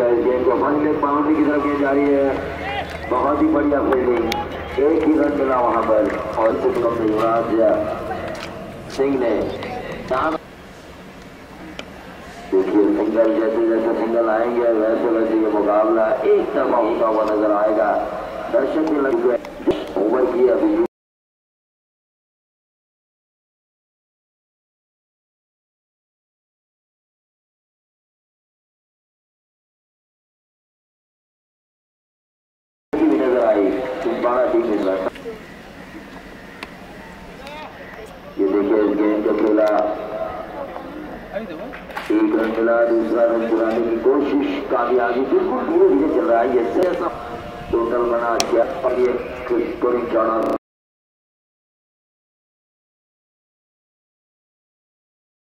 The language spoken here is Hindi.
इस गेंद को फर्स्ट लेग बाउंड्री की तरफ गेंद जा रही है। बहुत ही बढ़िया फील्डिंग, एक ही रन मिला वहां पर और युवराज सिंह ने देखिए सिंगल जैसे जैसे सिंगल आएंगे वैसे वैसे ये मुकाबला एक तरफा होता हुआ नजर आएगा। दर्शक भी लग गए ओवर की अभी नजर आई, बड़ा टीम इस बार। ये देखिए इस गेंद को खेला, एक रन मिला, दूसरा रन चुराने की कोशिश कामयाबी, बिल्कुल धीरे धीरे चल रहा है ये ऐसा टोटल बना क्या और ये स्कोरिंग चौड़ा